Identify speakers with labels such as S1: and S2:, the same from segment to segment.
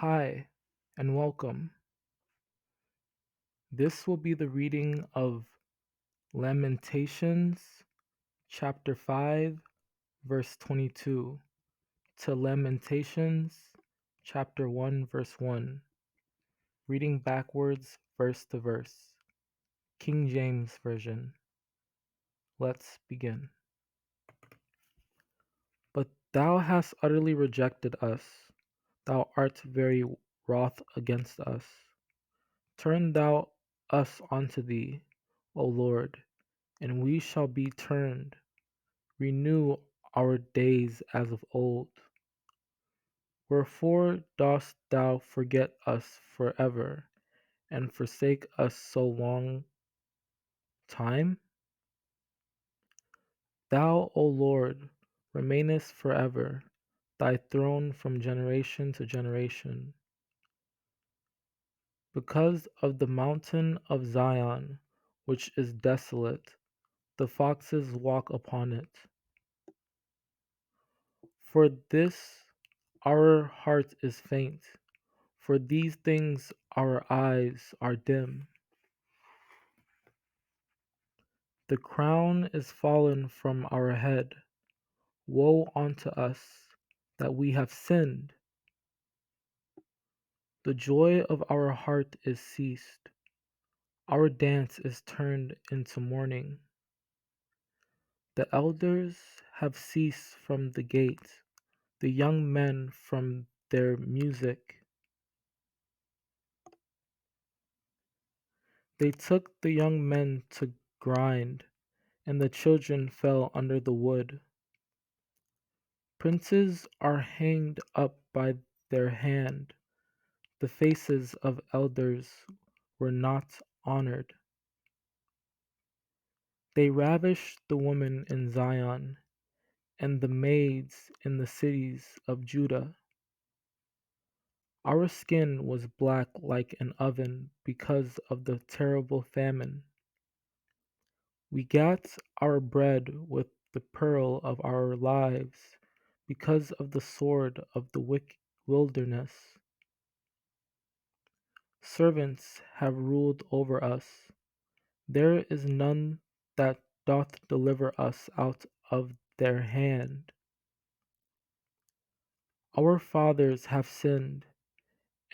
S1: Hi, and welcome. This will be the reading of Lamentations, chapter 5, verse 22, to Lamentations, chapter 1, verse 1, reading backwards, verse to verse. King James Version. Let's begin. But thou hast utterly rejected us, thou art very wroth against us. Turn thou us unto thee, O Lord, and we shall be turned. Renew our days as of old. Wherefore dost thou forget us forever, and forsake us so long time? Thou, O Lord, remainest forever, thy throne from generation to generation. Because of the mountain of Zion, which is desolate, the foxes walk upon it. For this our heart is faint, for these things our eyes are dim. The crown is fallen from our head. Woe unto us that we have sinned. The joy of our heart is ceased. Our dance is turned into mourning. The elders have ceased from the gate, the young men from their music. They took the young men to grind, and the children fell under the wood. Princes are hanged up by their hand, the faces of elders were not honored. They ravished the women in Zion, and the maids in the cities of Judah. Our skin was black like an oven because of the terrible famine. We got our bread with the pearl of our lives because of the sword of the wilderness. Servants have ruled over us. There is none that doth deliver us out of their hand. Our fathers have sinned,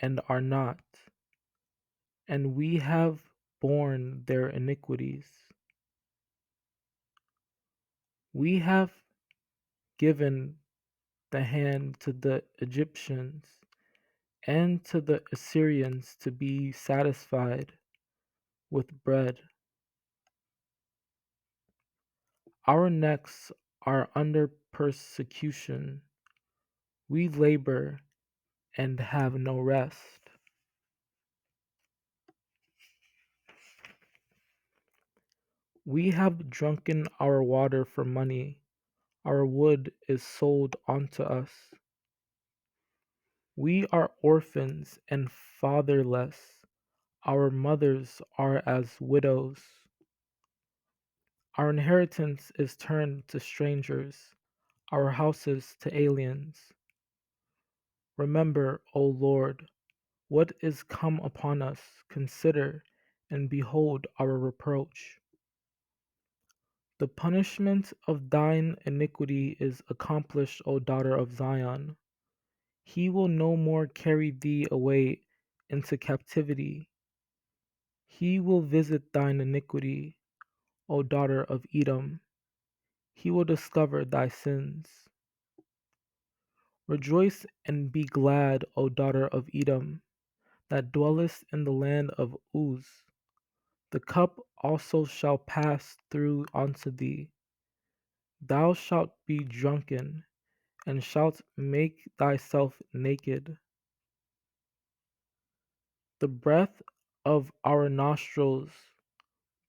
S1: and are not, and we have borne their iniquities. We have given the hand to the Egyptians, and to the Assyrians to be satisfied with bread. Our necks are under persecution. We labor and have no rest. We have drunken our water for money. Our wood is sold unto us. We are orphans and fatherless. Our mothers are as widows. Our inheritance is turned to strangers, our houses to aliens. Remember, O Lord, what is come upon us. Consider and behold our reproach. The punishment of thine iniquity is accomplished, O daughter of Zion. He will no more carry thee away into captivity. He will visit thine iniquity, O daughter of Edom. He will discover thy sins. Rejoice and be glad, O daughter of Edom, that dwellest in the land of Uz. The cup also shall pass through unto thee. Thou shalt be drunken, and shalt make thyself naked. The breath of our nostrils,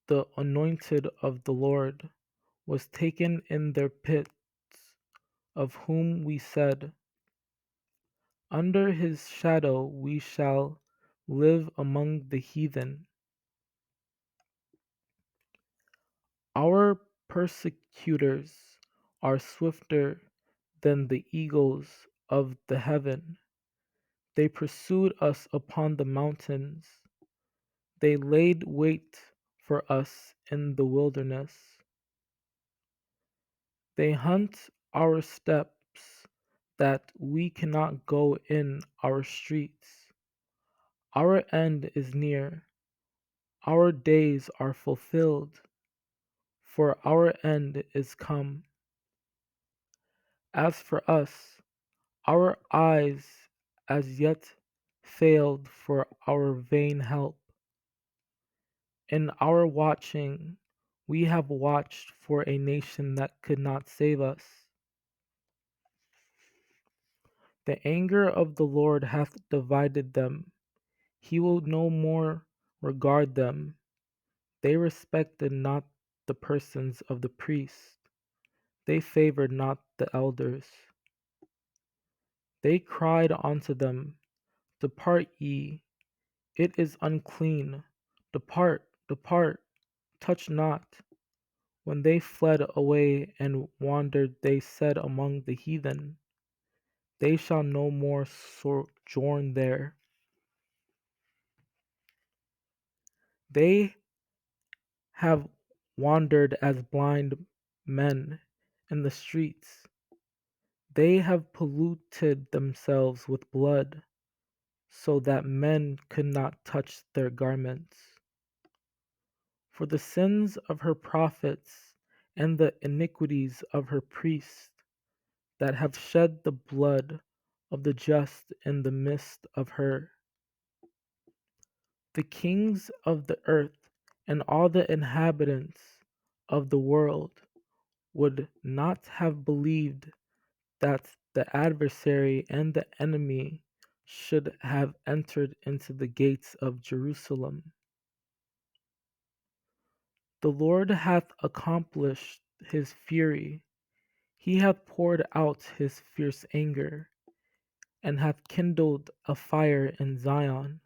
S1: the anointed of the Lord, was taken in their pits, of whom we said, under his shadow we shall live among the heathen. Our persecutors are swifter than the eagles of the heaven. They pursued us upon the mountains. They laid wait for us in the wilderness. They hunt our steps that we cannot go in our streets. Our end is near. Our days are fulfilled, for our end is come. As for us, our eyes as yet failed for our vain help. In our watching, we have watched for a nation that could not save us. The anger of the Lord hath divided them. He will no more regard them. They respected not the persons of the priests. They favored not the elders. They cried unto them, Depart ye, it is unclean. Depart, depart, touch not. When they fled away and wandered, they said among the heathen, They shall no more sojourn there. They have wandered as blind men in the streets. They have polluted themselves with blood, so that men could not touch their garments. For the sins of her prophets and the iniquities of her priests that have shed the blood of the just in the midst of her. The kings of the earth and all the inhabitants of the world would not have believed that the adversary and the enemy should have entered into the gates of Jerusalem. The Lord hath accomplished his fury, he hath poured out his fierce anger, and hath kindled a fire in Zion,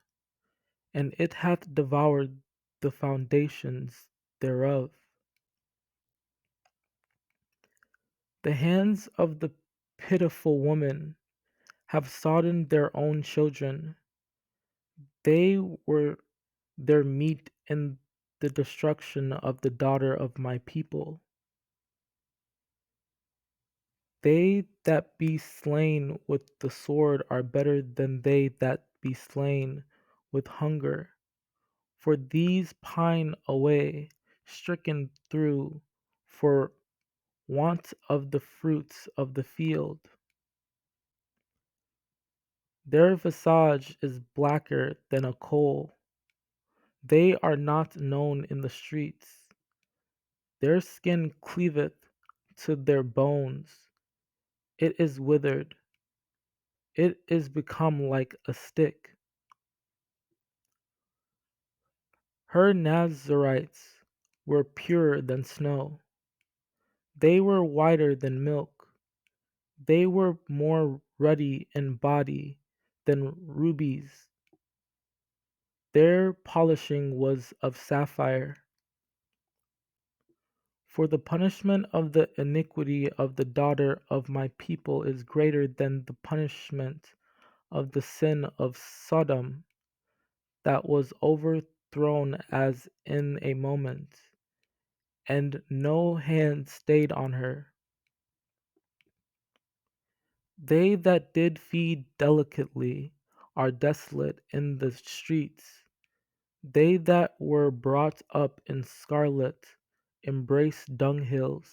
S1: and it hath devoured the foundations thereof. The hands of the pitiful woman have sodden their own children. They were their meat in the destruction of the daughter of my people. They that be slain with the sword are better than they that be slain with hunger, for these pine away, stricken through, for want of the fruits of the field. Their visage is blacker than a coal. They are not known in the streets. Their skin cleaveth to their bones. It is withered. It is become like a stick. Her Nazarites were purer than snow. They were whiter than milk. They were more ruddy in body than rubies. Their polishing was of sapphire. For the punishment of the iniquity of the daughter of my people is greater than the punishment of the sin of Sodom, that was overthrown as in a moment, and no hand stayed on her. They that did feed delicately are desolate in the streets. They that were brought up in scarlet embrace dunghills.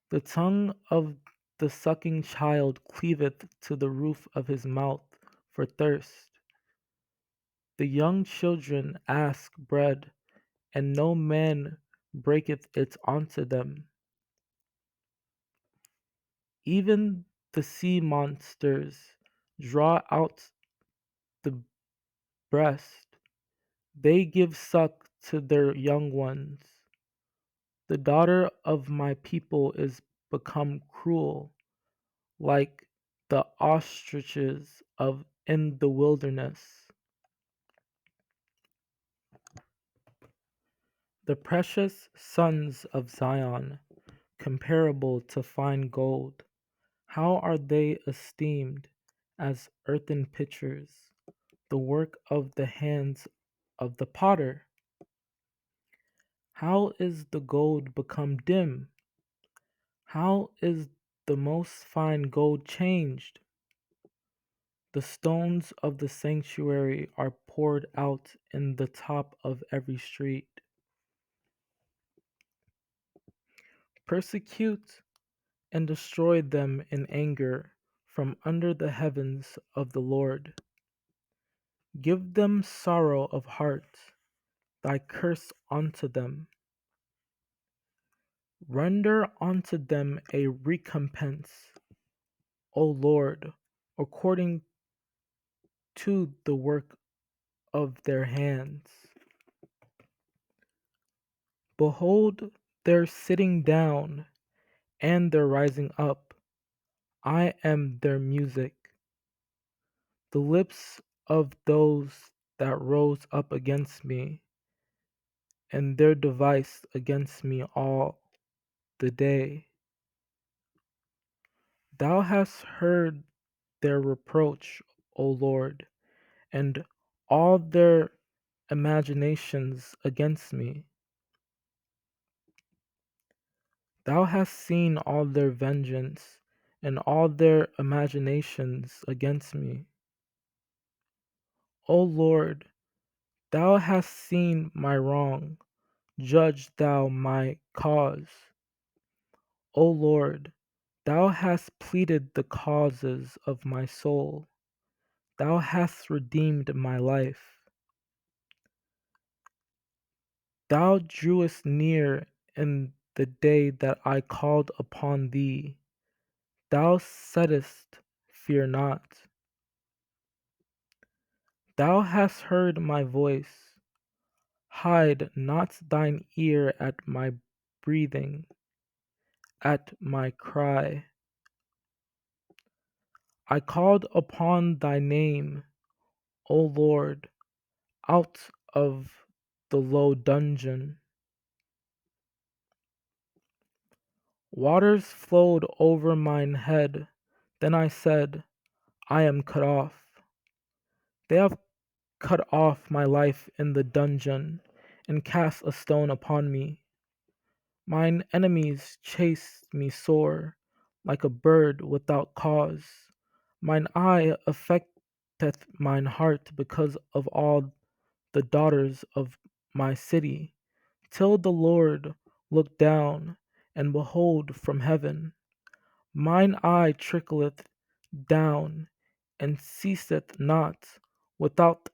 S1: The tongue of the sucking child cleaveth to the roof of his mouth for thirst. The young children ask bread, and no man breaketh it unto them. Even the sea monsters draw out the breast, they give suck to their young ones. The daughter of my people is become cruel, like the ostriches of in the wilderness. The precious sons of Zion, comparable to fine gold, How are they esteemed as earthen pitchers, the work of the hands of the potter? How is the gold become dim? How is the most fine gold changed? The stones of the sanctuary are poured out in the top of every street. Persecute and destroy them in anger from under the heavens of the Lord. Give them sorrow of heart, thy curse unto them. Render unto them a recompense, O Lord, according to the work of their hands. Behold their sitting down and their rising up. I am their music. The lips of those that rose up against me, and their device against me all the day. Thou hast heard their reproach, O Lord, and all their imaginations against me. Thou hast seen all their vengeance and all their imaginations against me. O Lord, thou hast seen my wrong, judge thou my cause. O Lord, thou hast pleaded the causes of my soul. Thou hast redeemed my life. Thou drewest near in the day that I called upon thee. Thou saidst, fear not. Thou hast heard my voice. Hide not thine ear at my breathing, at my cry. I called upon thy name, O Lord, out of the low dungeon. Waters flowed over mine head. Then I said, I am cut off. They have cut off my life in the dungeon, and cast a stone upon me. Mine enemies chased me sore, like a bird without cause. Mine eye affecteth mine heart because of all the daughters of my city, till the Lord look down, and behold from heaven. Mine eye trickleth down, and ceaseth not, without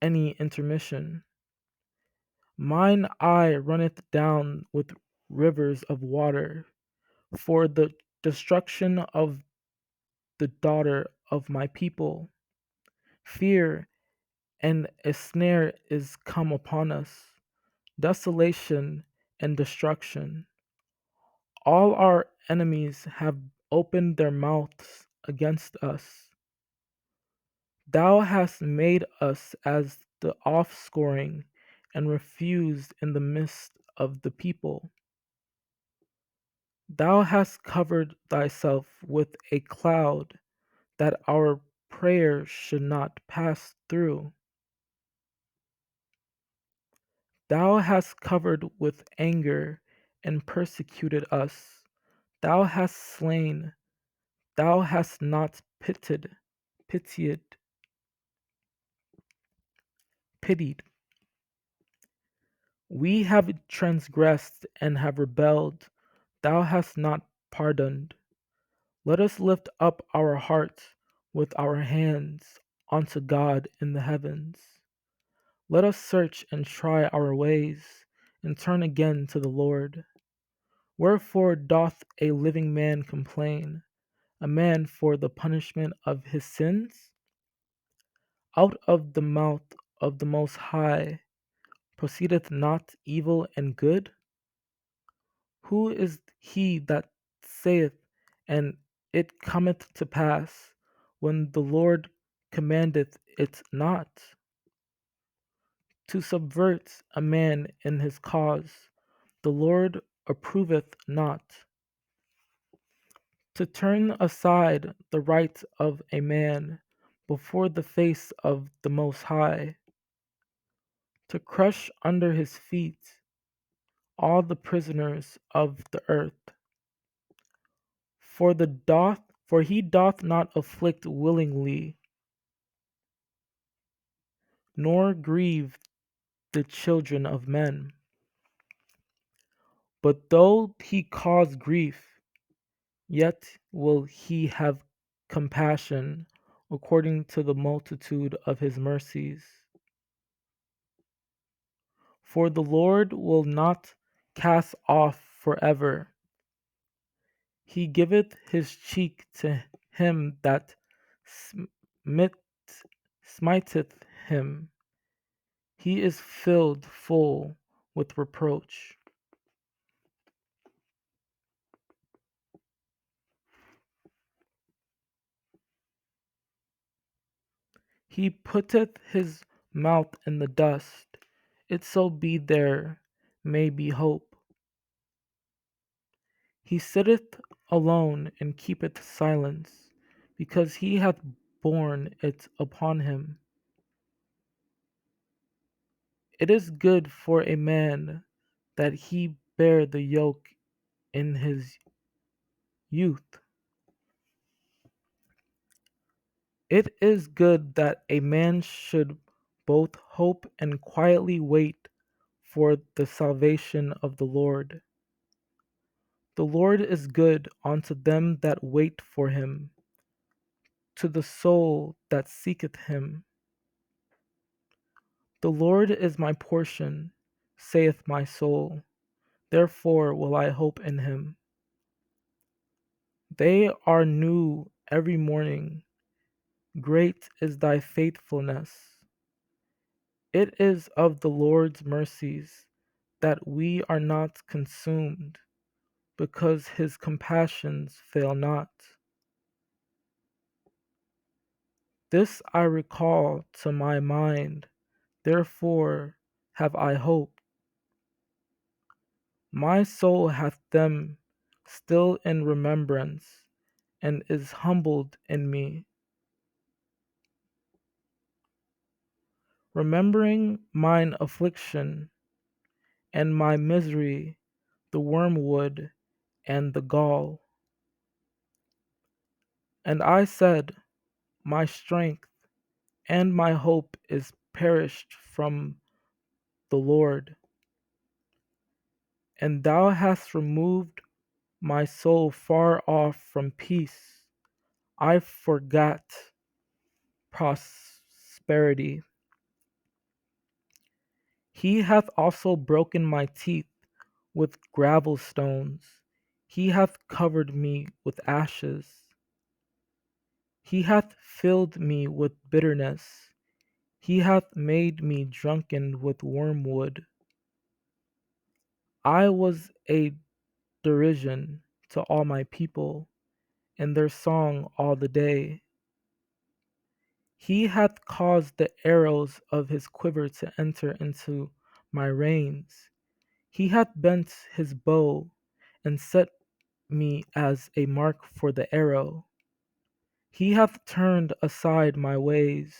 S1: any intermission. Mine eye runneth down with rivers of water, for the destruction of the daughter of my people. Fear and a snare is come upon us, desolation and destruction. All our enemies have opened their mouths against us. Thou hast made us as the offscouring and refused in the midst of the people. Thou hast covered thyself with a cloud that our prayer should not pass through. Thou hast covered with anger and persecuted us. Thou hast slain, thou hast not pitied, pitied. We have transgressed and have rebelled. Thou hast not pardoned. Let us lift up our hearts with our hands unto God in the heavens. Let us search and try our ways, and turn again to the Lord. Wherefore doth a living man complain, a man for the punishment of his sins? Out of the mouth of the Most High proceedeth not evil and good? Who is he that saith, and it cometh to pass, when the Lord commandeth it not? To subvert a man in his cause, the Lord approveth not. to turn aside the right of a man before the face of the Most High, to crush under his feet all the prisoners of the earth. For he doth not afflict willingly, nor grieve the children of men. But though he cause grief, yet will he have compassion according to the multitude of his mercies. For the Lord will not cast off forever. He giveth his cheek to him that smit, smiteth him. He is filled full with reproach. He putteth his mouth in the dust. It so be there may be hope. He sitteth alone and keepeth silence, because he hath borne it upon him. It is good for a man that he bear the yoke in his youth. It is good that a man should both hope and quietly wait for the salvation of the Lord. The Lord is good unto them that wait for him, to the soul that seeketh him. The Lord is my portion, saith my soul, therefore will I hope in him. They are new every morning. Great is thy faithfulness. It is of the Lord's mercies that we are not consumed, because his compassions fail not. This I recall to my mind, therefore have I hope. My soul hath them still in remembrance, and is humbled in me. Remembering mine affliction and my misery, the wormwood and the gall. And I said, my strength and my hope is perished from the Lord, and thou hast removed my soul far off from peace. I forgot prosperity. He hath also broken my teeth with gravel stones. He hath covered me with ashes. He hath filled me with bitterness. He hath made me drunken with wormwood. I was a derision to all my people, and their song all the day. He hath caused the arrows of his quiver to enter into my reins. He hath bent his bow and set me as a mark for the arrow. He hath turned aside my ways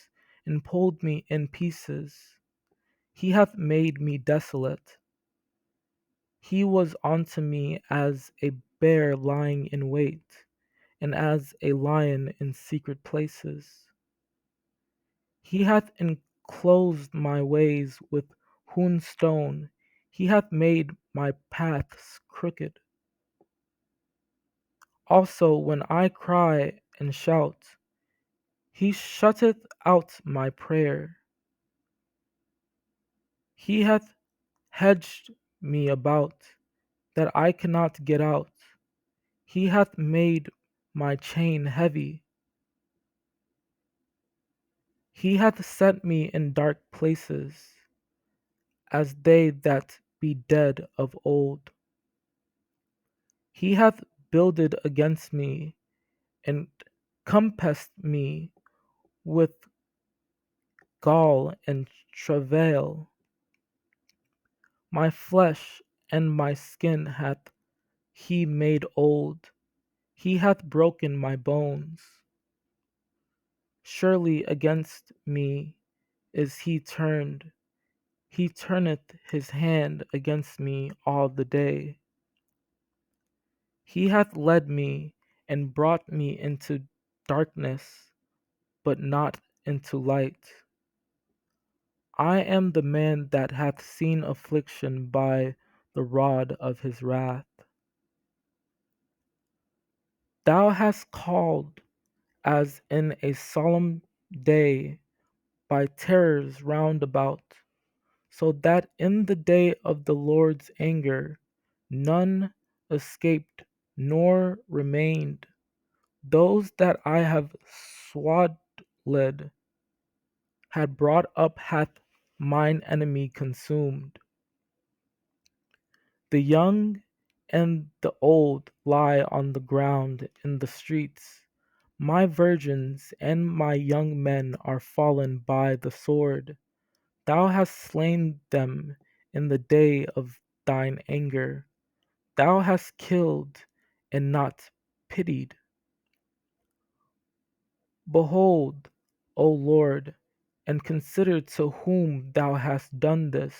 S1: and pulled me in pieces. He hath made me desolate. He was unto me as a bear lying in wait, and as a lion in secret places. He hath enclosed my ways with hewn stone. He hath made my paths crooked. Also, when I cry and shout, he shutteth out my prayer. He hath hedged me about, that I cannot get out. He hath made my chain heavy. He hath set me in dark places, as they that be dead of old. He hath builded against me, and compassed me with gall and travail. My flesh and my skin hath he made old. He hath broken my bones. Surely against me is he turned. He turneth his hand against me all the day. He hath led me and brought me into darkness, but not into light. I am the man that hath seen affliction by the rod of his wrath. Thou hast called as in a solemn day by terrors round about, so that in the day of the Lord's anger none escaped nor remained. Those that I have swaddled had brought up hath mine enemy consumed. The young and the old lie on the ground in the streets. My virgins and my young men are fallen by the sword. Thou hast slain them in the day of thine anger. Thou hast killed and not pitied. Behold, O Lord, and consider to whom thou hast done this.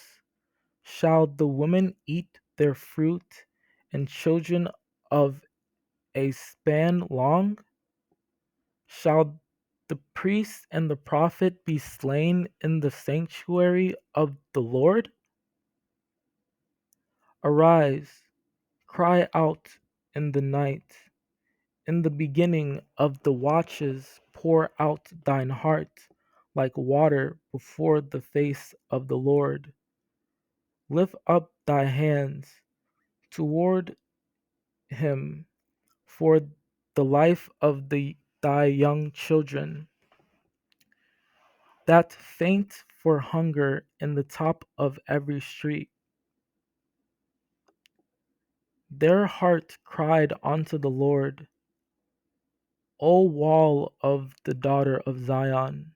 S1: Shall the women eat their fruit, and children of a span long? Shall the priest and the prophet be slain in the sanctuary of the Lord? Arise, cry out in the night. In the beginning of the watches, pour out thine heart like water before the face of the Lord. Lift up thy hands toward him for the life of thy young children that faint for hunger in the top of every street. Their heart cried unto the Lord, O wall of the daughter of Zion.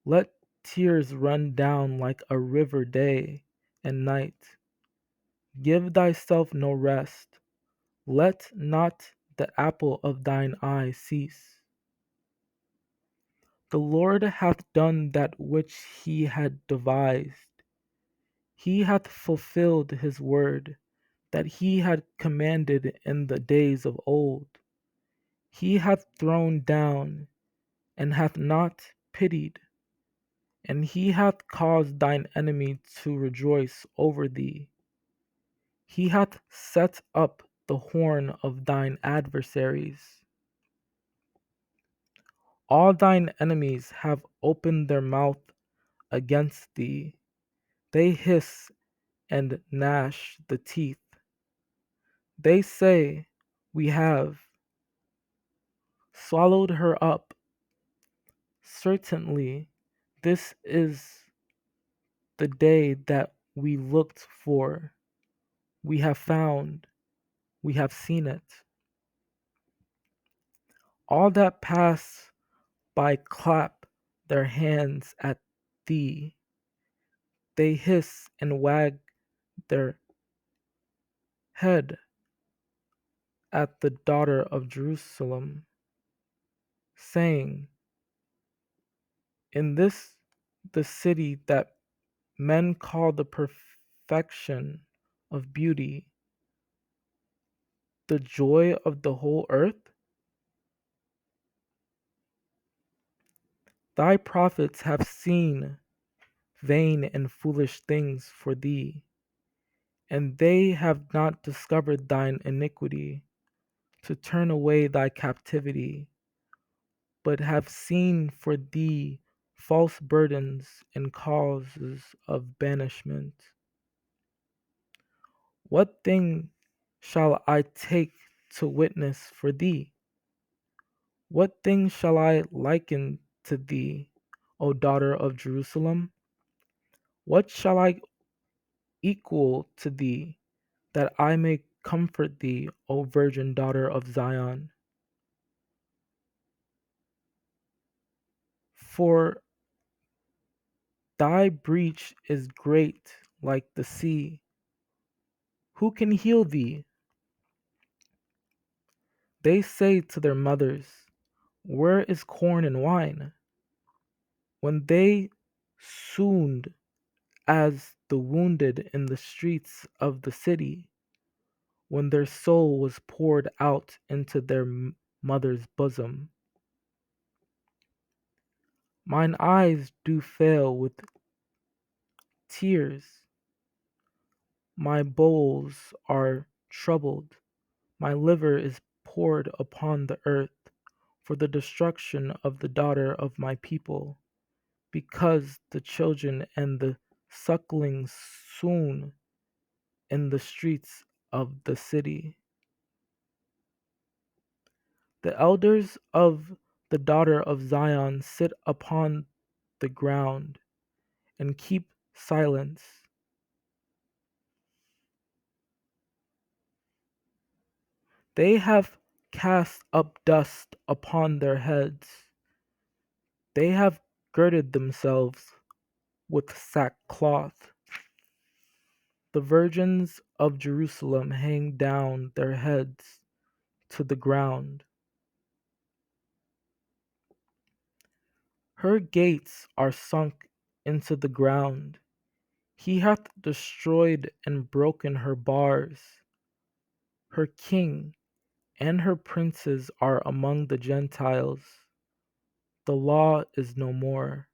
S1: Let tears run down like a river day and night. Give thyself no rest. Let not the apple of thine eye cease. The Lord hath done that which he had devised. He hath fulfilled his word that he had commanded in the days of old. He hath thrown down and hath not pitied, and he hath caused thine enemy to rejoice over thee. He hath set up the horn of thine adversaries. All thine enemies have opened their mouth against thee. They hiss and gnash the teeth. They say, We have swallowed her up. Certainly, this is the day that we looked for. We have found, we have seen it. All that pass by clap their hands at thee. They hiss and wag their head at the daughter of Jerusalem, saying, In this the city that men call the perfection of beauty, the joy of the whole earth? Thy prophets have seen vain and foolish things for thee, and they have not discovered thine iniquity, to turn away thy captivity, but have seen for thee false burdens and causes of banishment. What thing shall I take to witness for thee? What thing shall I liken to thee, O daughter of Jerusalem? What shall I equal to thee, that I may comfort thee, O virgin daughter of Zion? For thy breach is great like the sea. Who can heal thee? They say to their mothers, where is corn and wine? When they swooned as the wounded in the streets of the city, when their soul was poured out into their mother's bosom. Mine eyes do fail with tears, my bowels are troubled, my liver is poured upon the earth for the destruction of the daughter of my people, because the children and the sucklings swoon in the streets of the city. The elders of the daughter of Zion sit upon the ground and keep silence. They have cast up dust upon their heads. They have girded themselves with sackcloth. The virgins of Jerusalem hang down their heads to the ground. Her gates are sunk into the ground. He hath destroyed and broken her bars. Her king and her princes are among the Gentiles. The law is no more.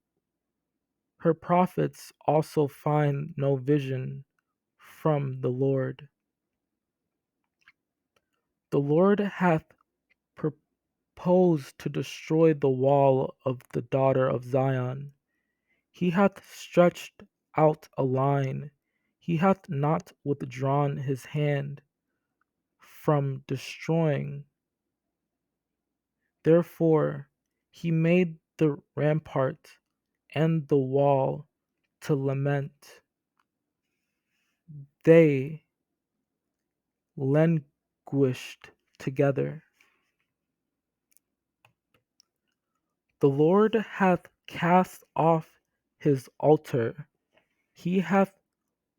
S1: Her prophets also find no vision from the Lord. The Lord hath purposed to destroy the wall of the daughter of Zion. He hath stretched out a line. He hath not withdrawn his hand from destroying. Therefore he made the rampart and the wall to lament. They languished together. The Lord hath cast off his altar. He hath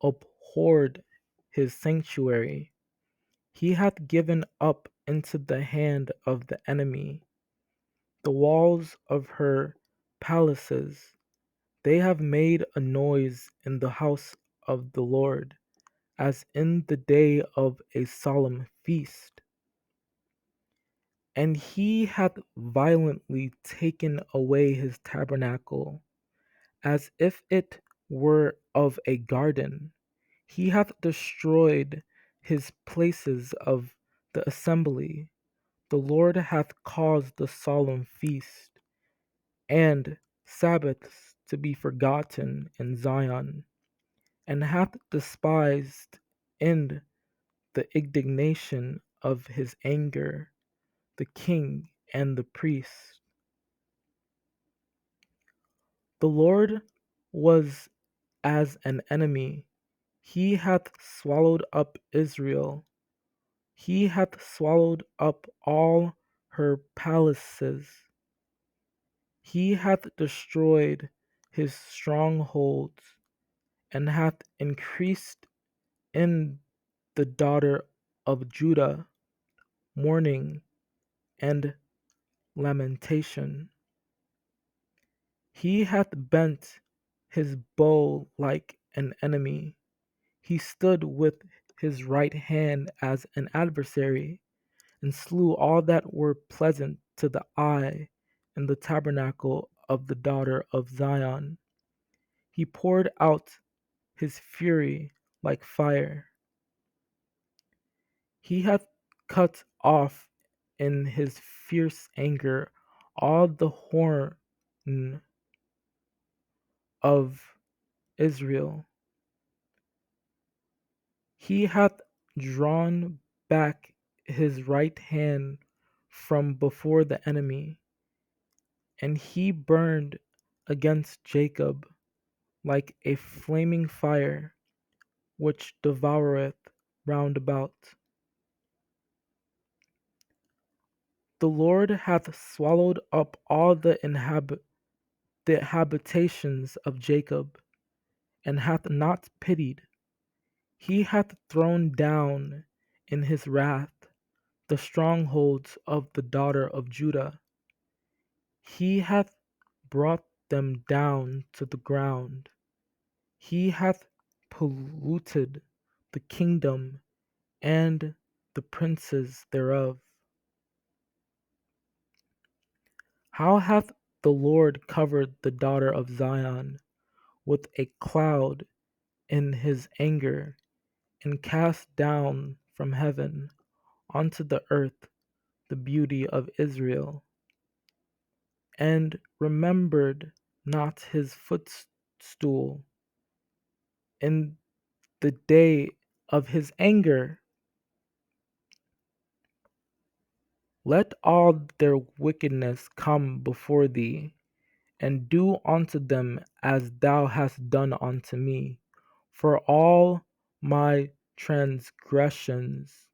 S1: abhorred his sanctuary. He hath given up into the hand of the enemy the walls of her palaces. They have made a noise in the house of the Lord, as in the day of a solemn feast. And he hath violently taken away his tabernacle, as if it were of a garden. He hath destroyed his places of the assembly. The Lord hath caused the solemn feast and Sabbaths to be forgotten in Zion, and hath despised in the indignation of his anger the king and the priest. The Lord was as an enemy. He hath swallowed up Israel. He hath swallowed up all her palaces. He hath destroyed his strongholds, and hath increased in the daughter of Judah mourning and lamentation. He hath bent his bow like an enemy. He stood with his right hand as an adversary, and slew all that were pleasant to the eye in the tabernacle of the daughter of Zion. He poured out his fury like fire. He hath cut off in his fierce anger all the horn of Israel. He hath drawn back his right hand from before the enemy, and he burned against Jacob like a flaming fire which devoureth round about. The Lord hath swallowed up all the habitations of Jacob, and hath not pitied. He hath thrown down in his wrath the strongholds of the daughter of Judah. He hath brought them down to the ground. He hath polluted the kingdom and the princes thereof. How hath the Lord covered the daughter of Zion with a cloud in his anger, and cast down from heaven unto the earth the beauty of Israel, and remembered not his footstool in the day of his anger. Let all their wickedness come before thee, and do unto them as thou hast done unto me, for all my transgressions,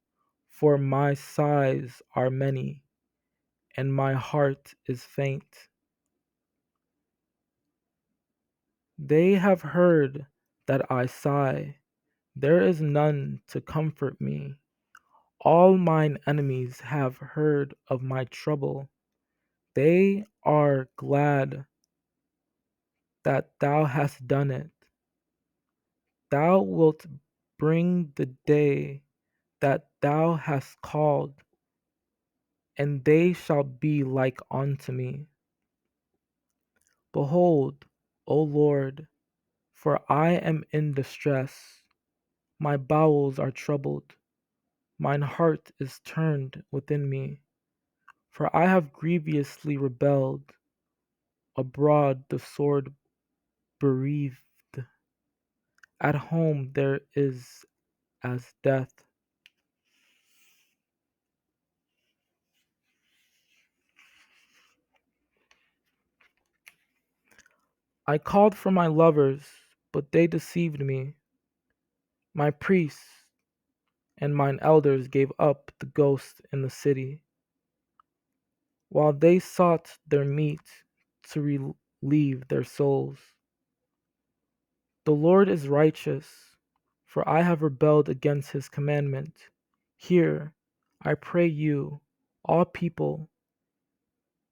S1: for my sighs are many, and my heart is faint. They have heard that I sigh, there is none to comfort me. All mine enemies have heard of my trouble. They are glad that thou hast done it. Thou wilt bring the day that thou hast called, and they shall be like unto me. Behold, O Lord, for I am in distress. My bowels are troubled. Mine heart is turned within me. For I have grievously rebelled. Abroad the sword bereaved. At home there is as death. I called for my lovers, but they deceived me. My priests and mine elders gave up the ghost in the city, while they sought their meat to relieve their souls. The Lord is righteous, for I have rebelled against his commandment. Hear, I pray you, all people,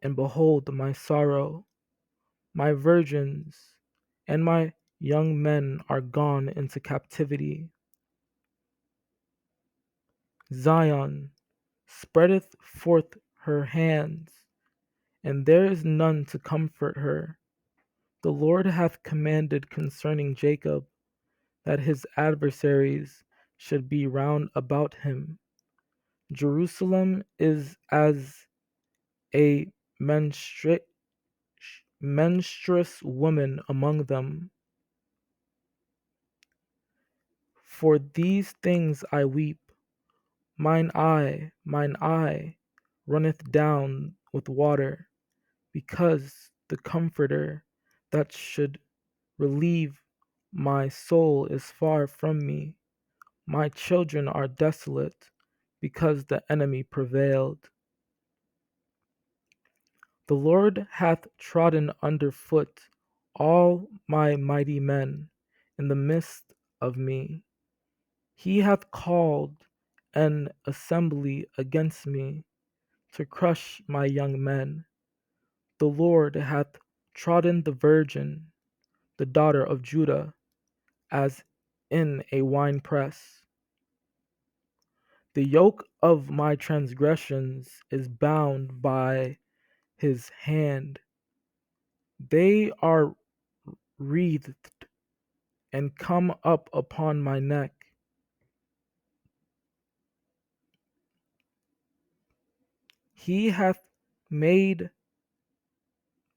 S1: and behold my sorrow. My virgins and my young men are gone into captivity. Zion spreadeth forth her hands, and there is none to comfort her. The Lord hath commanded concerning Jacob that his adversaries should be round about him. Jerusalem is as a menstruous woman among them. For these things I weep. Mine eye runneth down with water, because the Comforter that should relieve my soul is far from me. My children are desolate, because the enemy prevailed. The Lord hath trodden under foot all my mighty men in the midst of me. He hath called an assembly against me to crush my young men. The Lord hath trodden the virgin, the daughter of Judah, as in a winepress. The yoke of my transgressions is bound by his hand. They are wreathed and come up upon my neck. He hath made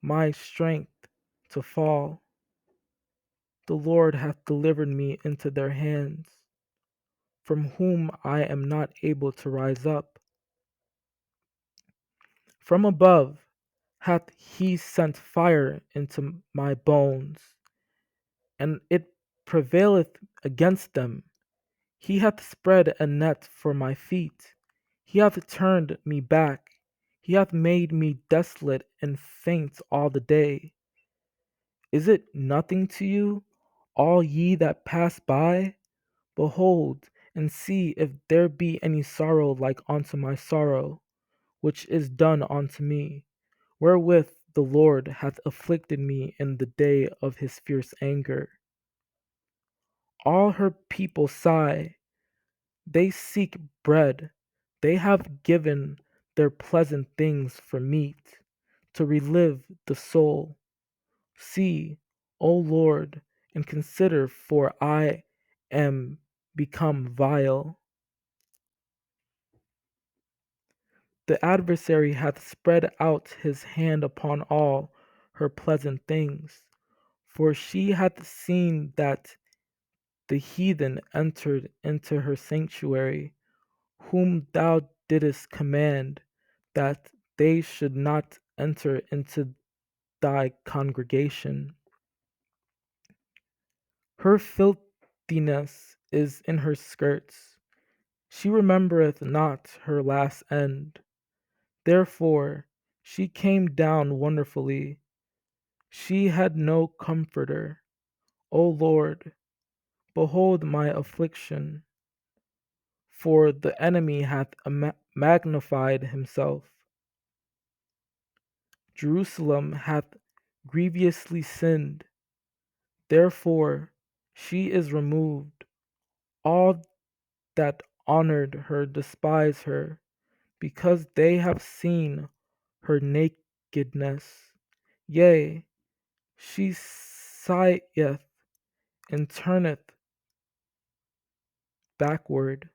S1: my strength to fall. The Lord hath delivered me into their hands, from whom I am not able to rise up. From above hath he sent fire into my bones, and it prevaileth against them. He hath spread a net for my feet. He hath turned me back. He hath made me desolate and faint all the day. Is it nothing to you, all ye that pass by? Behold, and see if there be any sorrow like unto my sorrow, which is done unto me, wherewith the Lord hath afflicted me in the day of his fierce anger. All her people sigh, they seek bread, they have given their pleasant things for meat, to relive the soul. See, O Lord, and consider, for I am become vile. The adversary hath spread out his hand upon all her pleasant things, for she hath seen that the heathen entered into her sanctuary, whom thou didst command that they should not enter into thy congregation. Her filthiness is in her skirts. She remembereth not her last end. Therefore she came down wonderfully. She had no comforter. O Lord, behold my affliction, for the enemy hath magnified himself. Jerusalem hath grievously sinned. Therefore she is removed. All that honored her despise her, because they have seen her nakedness. Yea, she sigheth and turneth backward.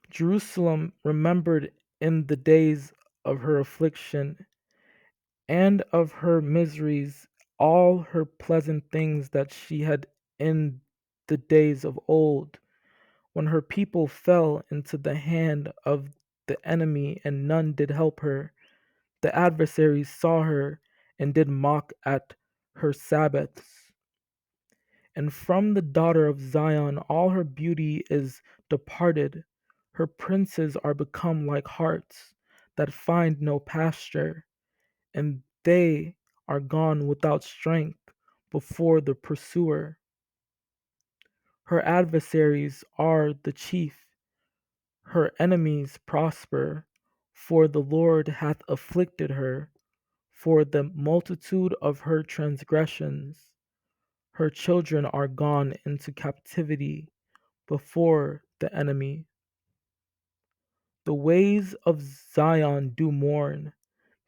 S1: Jerusalem remembered in the days of her affliction and of her miseries all her pleasant things that she had in the days of old, when her people fell into the hand of the enemy and none did help her. The adversaries saw her and did mock at her Sabbaths. And from the daughter of Zion all her beauty is departed. Her princes are become like harts that find no pasture, and they are gone without strength before the pursuer. Her adversaries are the chief, her enemies prosper, for the Lord hath afflicted her for the multitude of her transgressions. Her children are gone into captivity before the enemy. The ways of Zion do mourn,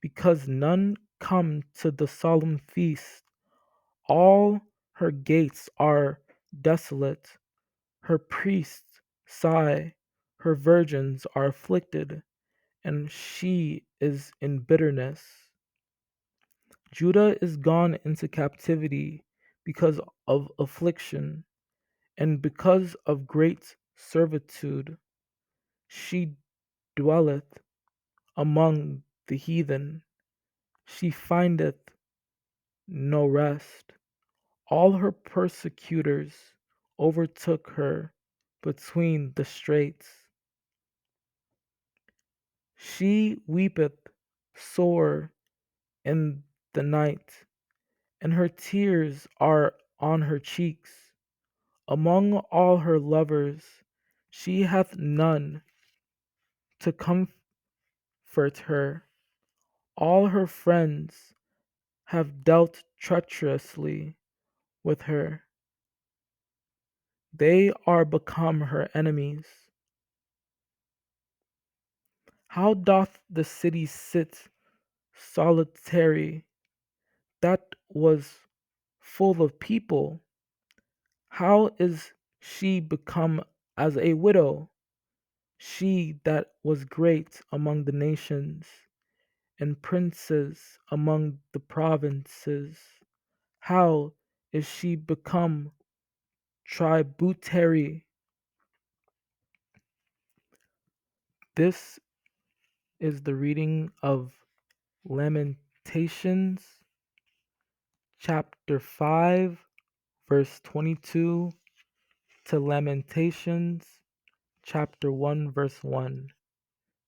S1: because none come to the solemn feast. All her gates are desolate. Her priests sigh, her virgins are afflicted, and she is in bitterness. Judah is gone into captivity because of affliction, and because of great servitude. She dwelleth among the heathen, she findeth no rest. All her persecutors overtook her between the straits. She weepeth sore in the night, and her tears are on her cheeks. Among all her lovers, she hath none to comfort her. All her friends have dealt treacherously with her. They are become her enemies. How doth the city sit solitary that was full of people? How is she become as a widow, she that was great among the nations, and princes among the provinces? How is she become tributary? This is the reading of Lamentations, chapter 5, verse 22, to Lamentations, chapter 1, verse 1,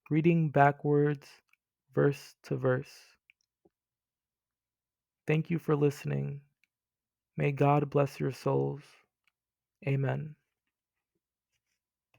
S1: reading backwards, verse to verse. Thank you for listening. May God bless your souls. Amen.